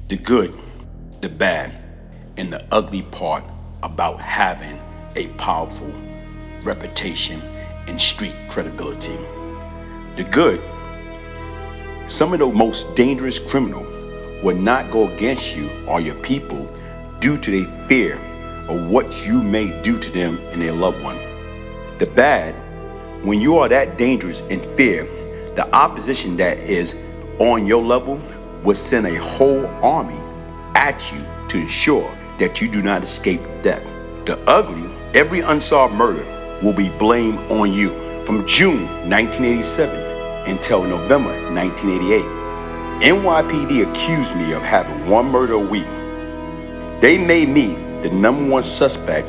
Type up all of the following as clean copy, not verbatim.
the good, the bad, and the ugly part about having a powerful reputation and street credibility. The good, some of the most dangerous criminals will not go against you or your people due to their fear of what you may do to them and their loved one. The bad, when you are that dangerous and fear, the opposition that is on your level will send a whole army at you to ensure that you do not escape death. The ugly, every unsolved murder will be blamed on you. From June 1987 until November 1988, NYPD accused me of having one murder a week. They made me the number one suspect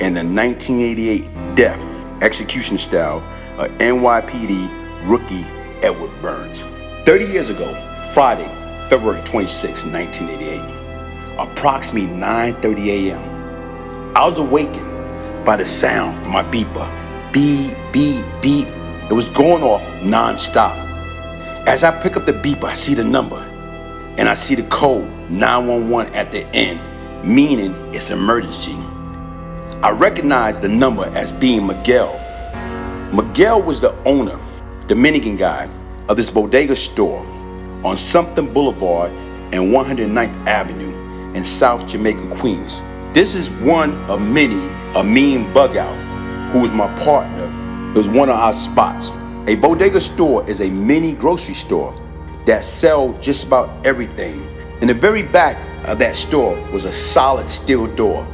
in the 1988 death execution style of NYPD rookie Edward Burns. 30 years ago, Friday, February 26, 1988, approximately 9:30 a.m., I was awakened by the sound from my beeper. Beep, beep, beep. It was going off non-stop. As I pick up the beeper, I see the number, and I see the code 911 at the end, meaning it's emergency. I recognized the number as being Miguel. Miguel was the owner, Dominican guy, of this bodega store on Sumter Boulevard and 109th Avenue in South Jamaica, Queens. This is one of many, a mean bug out, who was my partner. It was one of our spots. A bodega store is a mini grocery store that sells just about everything. In the very back of that store was a solid steel door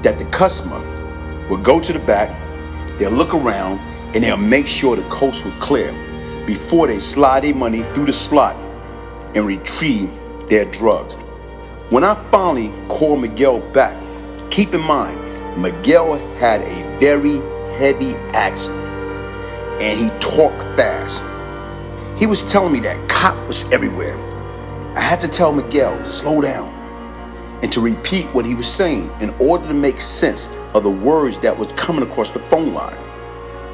that the customer would go to the back, they'll look around, and they'll make sure the coast was clear before they slide their money through the slot and retrieve their drugs. When I finally called Miguel back, keep in mind, Miguel had a very heavy accent and he talked fast. He was telling me that cop was everywhere. I had to tell Miguel, slow down, and to repeat what he was saying in order to make sense of the words that was coming across the phone line.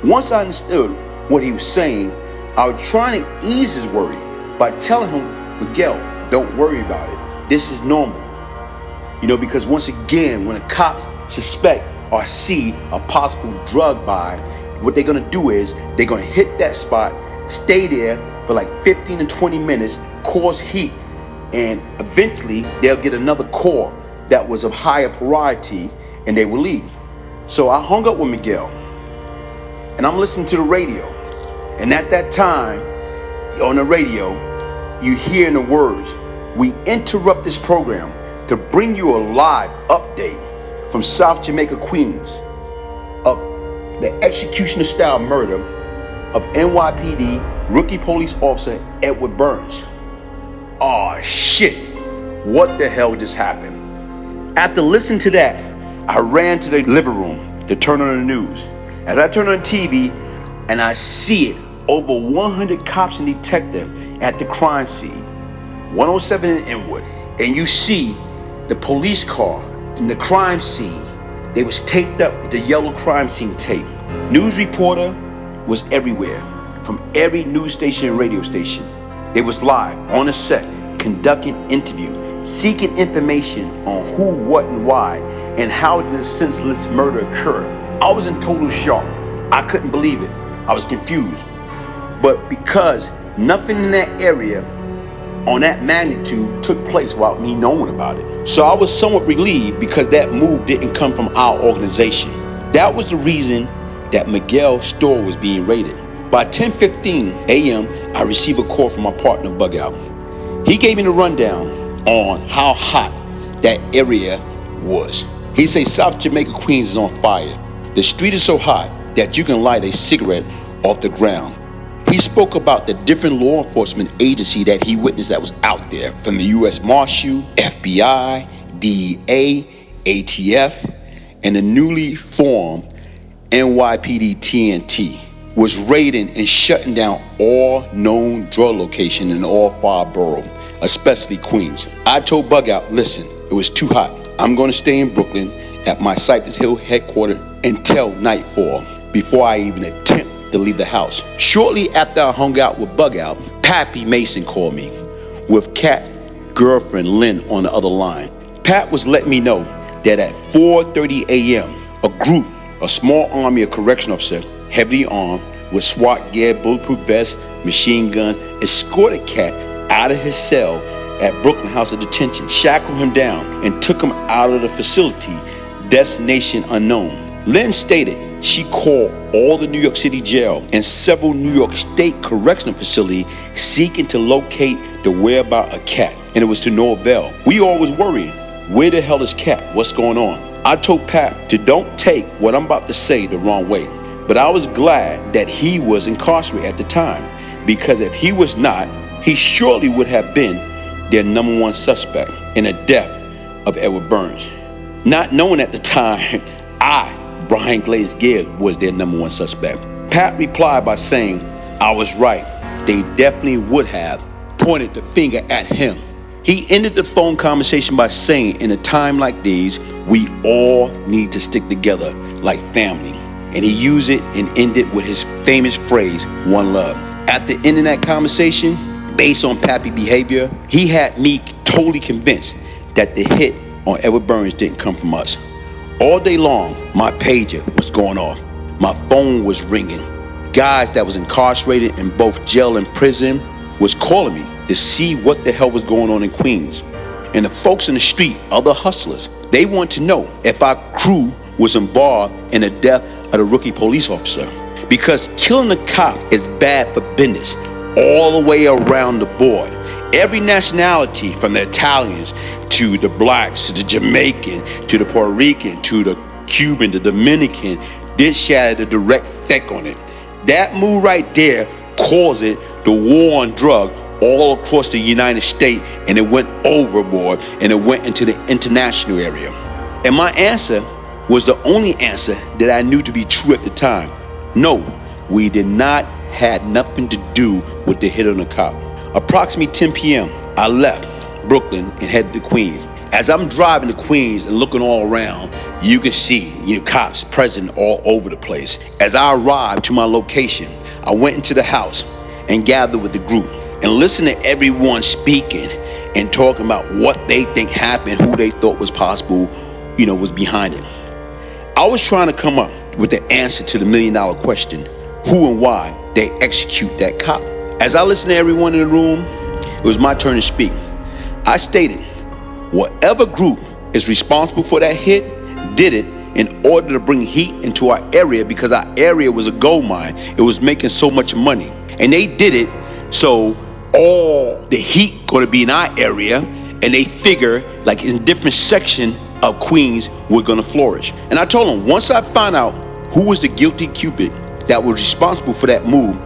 Once I understood what he was saying, I was trying to ease his worry by telling him, Miguel, don't worry about it. This is normal. Because once again, when the cops suspect or see a possible drug buy, what they're gonna do is they're gonna hit that spot, stay there for like 15 to 20 minutes, cause heat, and eventually they'll get another call that was of higher priority and they will leave. So I hung up with Miguel and I'm listening to the radio. And at that time, on the radio, you hear the words, we interrupt this program to bring you a live update from South Jamaica, Queens, of the executioner style murder of NYPD rookie police officer Edward Burns. Oh shit, what the hell just happened? After listening to that, I ran to the living room to turn on the news. As I turn on the TV and I see it, over 100 cops and detectives at the crime scene, 107 in Inwood, and you see the police car in the crime scene. They was taped up with the yellow crime scene tape. News reporter was everywhere, from every news station and radio station. They was live on the set, conducting interviews, seeking information on who, what, and why, and how did this senseless murder occur. I was in total shock. I couldn't believe it. I was confused. But because nothing in that area on that magnitude took place without me knowing about it. So I was somewhat relieved because that move didn't come from our organization. That was the reason that Miguel's store was being raided. By 10:15 a.m., I received a call from my partner, Bug Out. He gave me the rundown on how hot that area was. He said South Jamaica, Queens is on fire. The street is so hot that you can light a cigarette off the ground. He spoke about the different law enforcement agency that he witnessed that was out there, from the U.S. Marshal, FBI, DEA, ATF, and the newly formed NYPD TNT was raiding and shutting down all known drug locations in all 5 boroughs, especially Queens. I told Bug Out, listen, it was too hot. I'm going to stay in Brooklyn at my Cypress Hill headquarters until nightfall before I even attempt to leave the house. Shortly after I hung out with Bug Out, Pappy Mason called me with Cat girlfriend Lynn on the other line. Pat was letting me know that at 4:30 a.m., a small army of correction officers, heavily armed, with SWAT gear, bulletproof vests, machine guns, escorted Cat out of his cell at Brooklyn House of Detention, shackled him down, and took him out of the facility, destination unknown. Lynn stated she called all the New York City jail and several New York State correctional facilities seeking to locate the whereabouts of Cat, and it was to no avail. We all was worrying, where the hell is Cat? What's going on? I told Pat to don't take what I'm about to say the wrong way, but I was glad that he was incarcerated at the time, because if he was not, he surely would have been their number one suspect in the death of Edward Burns. Not knowing at the time, Brian Glaze Gibbs, was their number one suspect. Pat replied by saying, I was right. They definitely would have pointed the finger at him. He ended the phone conversation by saying, in a time like these, we all need to stick together like family. And he used it and ended with his famous phrase, one love. At the end of that conversation, based on Pappy's behavior, he had me totally convinced that the hit on Edward Burns didn't come from us. All day long, my pager was going off. My phone was ringing. Guys that was incarcerated in both jail and prison was calling me to see what the hell was going on in Queens. And the folks in the street, other hustlers, they want to know if our crew was involved in the death of the rookie police officer. Because killing a cop is bad for business all the way around the board. Every nationality, from the Italians to the blacks to the Jamaican to the Puerto Rican to the Cuban, the Dominican, this had a direct effect on it. That move right there caused it the war on drug all across the United States, and it went overboard and it went into the international area. And my answer was the only answer that I knew to be true at the time. No, we did not have nothing to do with the hit on the cop. Approximately 10 p.m., I left Brooklyn and headed to Queens. As I'm driving to Queens and looking all around, you can see, cops present all over the place. As I arrived to my location, I went into the house and gathered with the group and listened to everyone speaking and talking about what they think happened, who they thought was possible, was behind it. I was trying to come up with the answer to the million-dollar question, who and why they execute that cop. As I listened to everyone in the room, it was my turn to speak. I stated, whatever group is responsible for that hit did it in order to bring heat into our area, because our area was a gold mine. It was making so much money. And they did it so all the heat going to be in our area, and they figure like in different section of Queens we're going to flourish. And I told them, once I find out who was the guilty Cupid that was responsible for that move,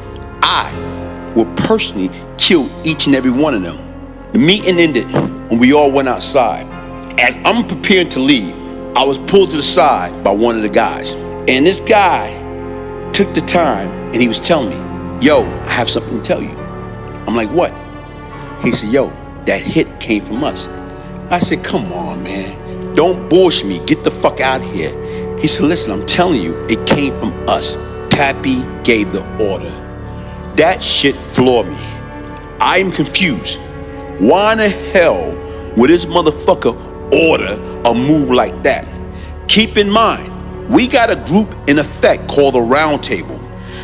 I will personally kill each and every one of them. The meeting ended and we all went outside. As I'm preparing to leave, I was pulled to the side by one of the guys. And this guy took the time and he was telling me, yo, I have something to tell you. I'm like, what? He said, yo, that hit came from us. I said, come on, man. Don't bullshit me. Get the fuck out of here. He said, listen, I'm telling you, it came from us. Pappy gave the order. That shit floored me. I am confused. Why in the hell would this motherfucker order a move like that? Keep in mind, we got a group in effect called the Round Table.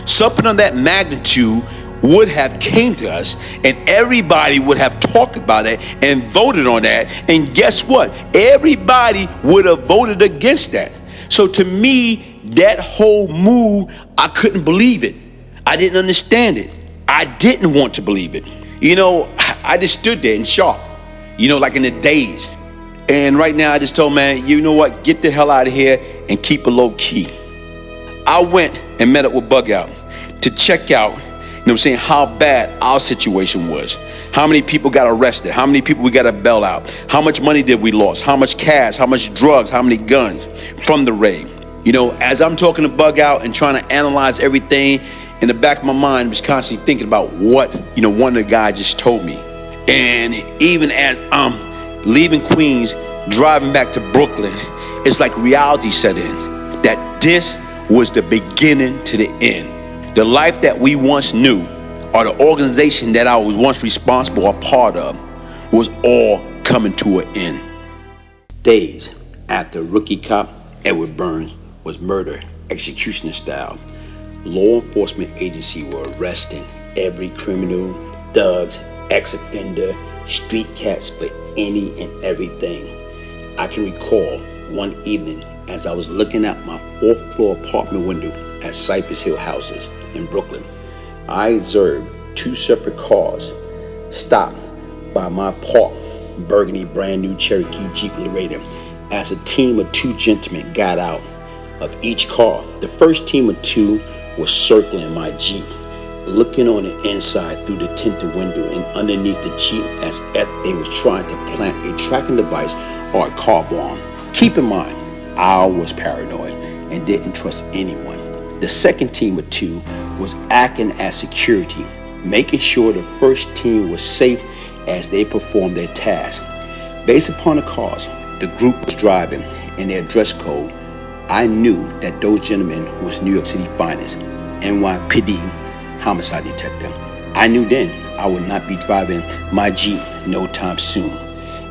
Something of that magnitude would have came to us, and everybody would have talked about it and voted on that. And guess what? Everybody would have voted against that. So to me, that whole move, I couldn't believe it. I didn't understand it. I didn't want to believe it. I just stood there in shock, like in a daze. And right now I just told man, you know what? Get the hell out of here and keep it low key. I went and met up with Bug Out to check out, how bad our situation was. How many people got arrested? How many people we got to bail out? How much money did we lose? How much cash? How much drugs? How many guns from the raid? As I'm talking to Bug Out and trying to analyze everything, in the back of my mind, I was constantly thinking about what, one of the guys just told me. And even as I'm leaving Queens, driving back to Brooklyn, it's like reality set in. That this was the beginning to the end. The life that we once knew, or the organization that I was once responsible or part of, was all coming to an end. Days after rookie cop Edward Burns was murdered executioner style, law enforcement agencies were arresting every criminal, thugs, ex-offender, street cats for any and everything. I can recall one evening as I was looking out my 4th floor apartment window at Cypress Hill houses in Brooklyn. I observed 2 separate cars stopped by my parked burgundy brand new Cherokee Jeep Laredo as a team of 2 gentlemen got out of each car. The first team of 2 was circling my Jeep, looking on the inside through the tinted window and underneath the Jeep as if they was trying to plant a tracking device or a car bomb. Keep in mind, I was paranoid and didn't trust anyone. The second team of 2 was acting as security, making sure the first team was safe as they performed their task. Based upon the cars the group was driving and their dress code, I knew that those gentlemen was New York City finest NYPD homicide detective. I knew then I would not be driving my Jeep no time soon,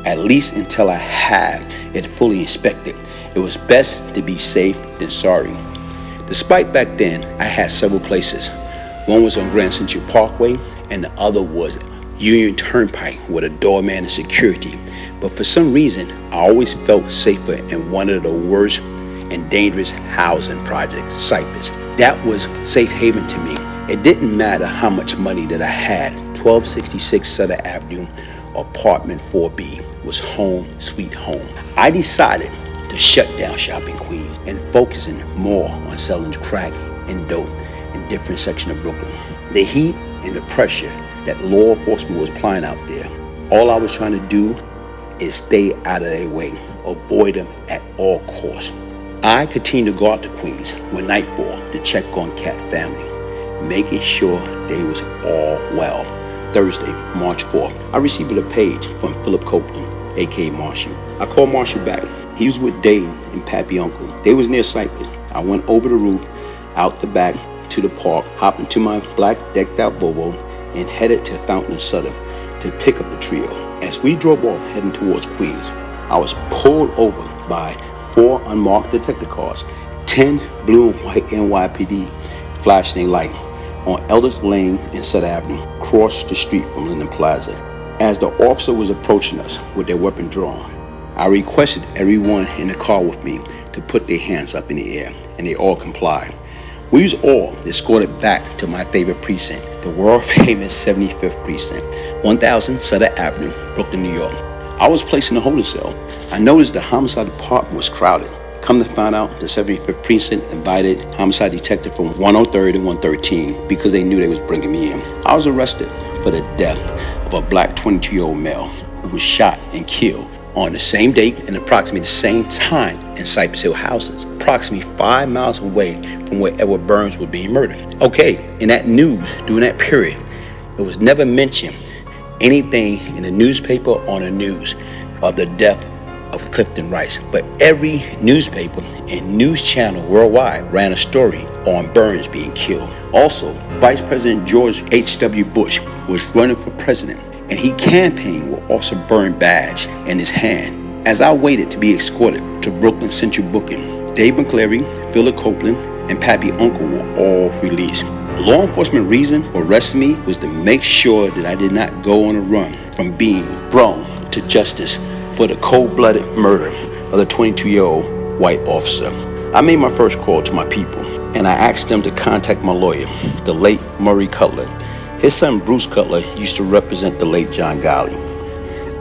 at least until I had it fully inspected. It was best to be safe than sorry. Despite back then, I had several places. One was on Grand Central Parkway and the other was Union Turnpike with a doorman and security. But for some reason, I always felt safer in one of the worst and dangerous housing projects, Cypress. That was safe haven to me. It didn't matter how much money that I had. 1266 Sutter Avenue, apartment 4B was home sweet home. I decided to shut down shopping Queens and focusing more on selling crack and dope in different sections of Brooklyn. The heat and the pressure that law enforcement was applying out there, all I was trying to do is stay out of their way, avoid them at all costs. I continued to go out to Queens when nightfall to check on Cat family, making sure they was all well. Thursday, March 4th, I received a page from Philip Copeland, aka Marshall. I called Marshall back. He was with Dave and Pappy Uncle. They was near Cypress. I went over the roof, out the back to the park, hopped into my black decked out Volvo, and headed to Fountain and Sutter to pick up the trio. As we drove off heading towards Queens, I was pulled over by 4 unmarked detective cars, 10 blue and white NYPD flashing a light on Elders Lane and Sutter Avenue, across the street from Linden Plaza. As the officer was approaching us with their weapon drawn, I requested everyone in the car with me to put their hands up in the air, and they all complied. We was all escorted back to my favorite precinct, the world famous 75th Precinct, 1000 Sutter Avenue, Brooklyn, New York. I was placed in a holding cell. I noticed the homicide department was crowded. Come to find out, the 75th Precinct invited homicide detective from 103rd and 113 because they knew they was bringing me in. I was arrested for the death of a black 22-year-old male who was shot and killed on the same date and approximately the same time in Cypress Hill houses, approximately 5 miles away from where Edward Burns was being murdered. Okay, in that news, during that period, it was never mentioned anything in the newspaper or on the news of the death of Clifton Rice, but every newspaper and news channel worldwide ran a story on Burns being killed. Also, Vice President George H.W. Bush was running for president, and he campaigned with Officer Burns badge in his hand. As I waited to be escorted to Brooklyn Central Booking, Dave McCleary, Philip Copeland, and Pappy Uncle were all released. The law enforcement reason for arresting me was to make sure that I did not go on a run from being brought to justice for the cold-blooded murder of the 22-year-old white officer. I made my first call to my people, and I asked them to contact my lawyer, the late Murray Cutler. His son Bruce Cutler used to represent the late John Gotti.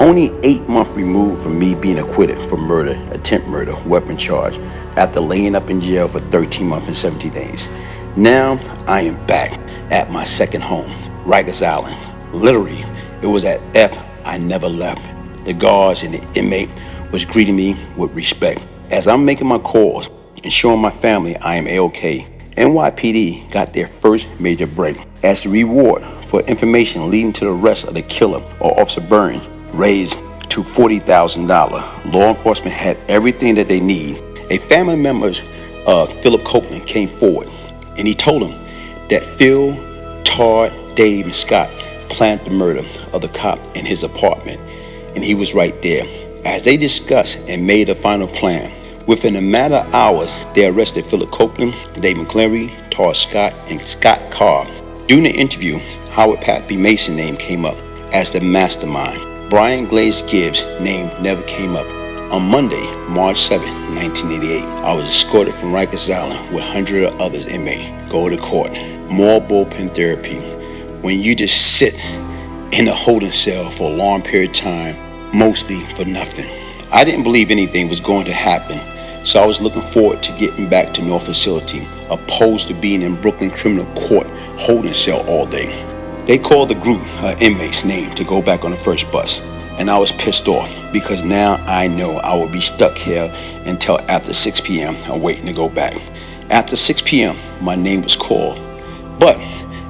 Only 8 months removed from me being acquitted for murder, attempt murder, weapon charge, after laying up in jail for 13 months and 17 days. Now I am back at my second home, Rikers Island. Literally, it was at F I never left. The guards and the inmate was greeting me with respect. As I'm making my calls and showing my family I am A-OK, NYPD got their first major break. As a reward for information leading to the arrest of the killer or Officer Burns, raised to $40,000. Law enforcement had everything that they need. A family member of Philip Copeland came forward, and he told him that Phil, Todd, Dave, and Scott planned the murder of the cop in his apartment, and he was right there. As they discussed and made a final plan, within a matter of hours, they arrested Philip Copeland, Dave McCleary, Tar Scott, and Scott Carr. During the interview, Howard Pappy Mason's name came up as the mastermind. Brian Glaze Gibbs' name never came up. On Monday, March 7, 1988, I was escorted from Rikers Island with hundreds of others inmates. Go to court. More bullpen therapy. When you just sit in a holding cell for a long period of time, mostly for nothing. I didn't believe anything was going to happen, so I was looking forward to getting back to North Facility, opposed to being in Brooklyn Criminal Court holding cell all day. They called the group inmates' name to go back on the first bus, and I was pissed off because now I know I will be stuck here until after 6 p.m. I'm waiting to go back. After 6 p.m., my name was called, but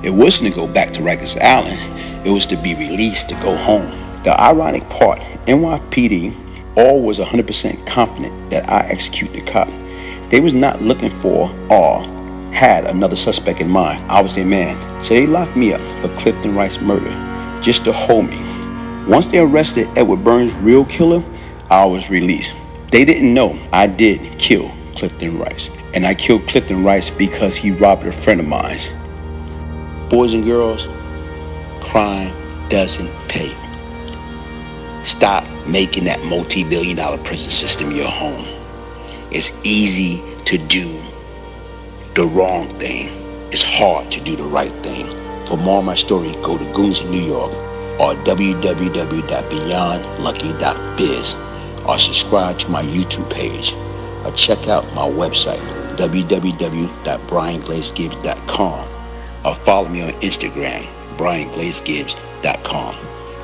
it wasn't to go back to Rikers Island. It was to be released to go home. The ironic part, NYPD all was 100% confident that I execute the cop. They was not looking for or had another suspect in mind. I was their man. So they locked me up for Clifton Rice murder just to hold me. Once they arrested Edward Burns' real killer, I was released. They didn't know I did kill Clifton Rice. And I killed Clifton Rice because he robbed a friend of mine. Boys and girls, crime doesn't pay. Stop making that multi-billion-dollar prison system your home. It's easy to do the wrong thing. It's hard to do the right thing. For more of my story, go to Goons in New York or www.beyondlucky.biz or subscribe to my YouTube page or check out my website www.brianglazegibbs.com or follow me on Instagram, brianglazegibbs.com.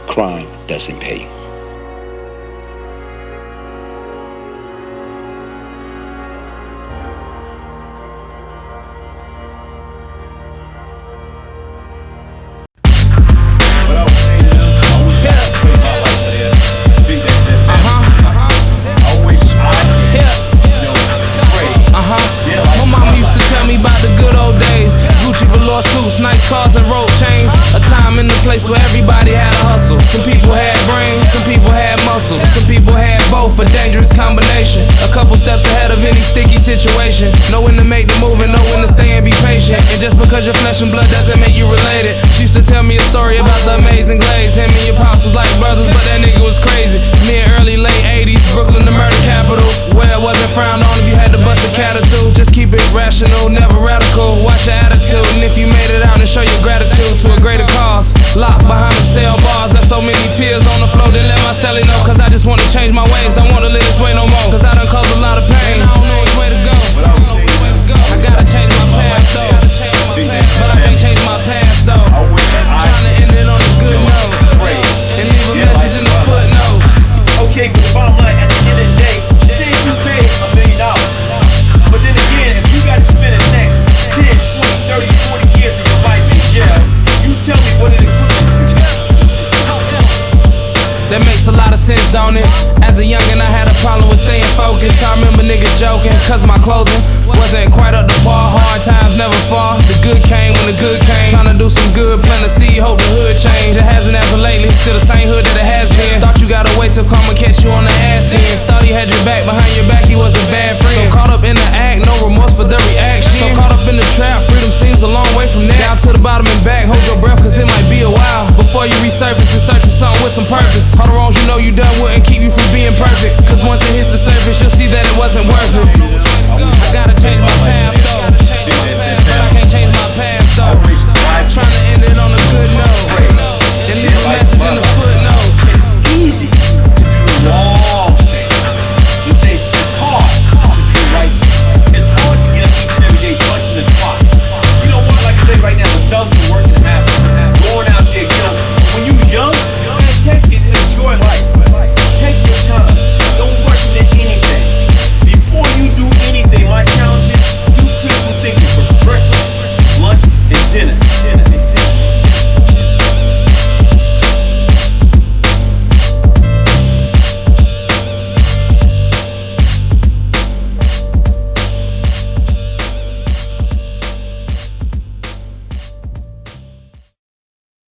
Crime doesn't pay. Where everybody had a hustle. Some people had brains, some people had muscle. Some people had both, a dangerous combination. A couple steps ahead of any sticky situation. Know when to make the move and know when to stay and be patient. And just because you're flesh and blood doesn't make you related. She used to tell me a story about the amazing Glaze. Him and your pops was like brothers, but that nigga was crazy. Me in early, late 80s, Brooklyn the murder capital, where it wasn't frowned on if you had to bust a cat or two. Just keep it rational, never radical. Watch your attitude, and if you made it out and show your gratitude to a greater cause. Locked behind them cell bars, got so many tears on the floor. Then let my celly know, cause I just wanna change my ways. Don't wanna live this way no more, cause I done caused a lot of pain. I don't know which way to go. I gotta change my past though, but I can't change my past though. Trying to end it on a good note and leave a message in the footnote. Okay, but the bottom line at the end of the day, say you paid $1 million, but then again, if you gotta spend the next 10, 20, 30, 40 years of your life in jail, you tell me what it equates to. That makes a lot of sense, don't it? As a youngin', I had a problem with staying focused. I remember niggas joking, cause my clothing wasn't quite up to par. Hard times never fall. The good came when the good came. Tryna do some good, plant a seed, hope the hood change. It hasn't as of lately, still the same hood that it has been. Thought you gotta wait till karma catch you on the ass end. Thought he had your back, behind your back he was a bad friend. So caught up in the act, no remorse for the reaction. So caught up in the trap, freedom seems a long way from there. Down to the bottom and back, hold your breath cause it might be a while before you resurface and search for something with some purpose. All the wrongs you know you done wouldn't keep you from being perfect, cause once it hits the surface you'll see that it wasn't worth it. I gotta change my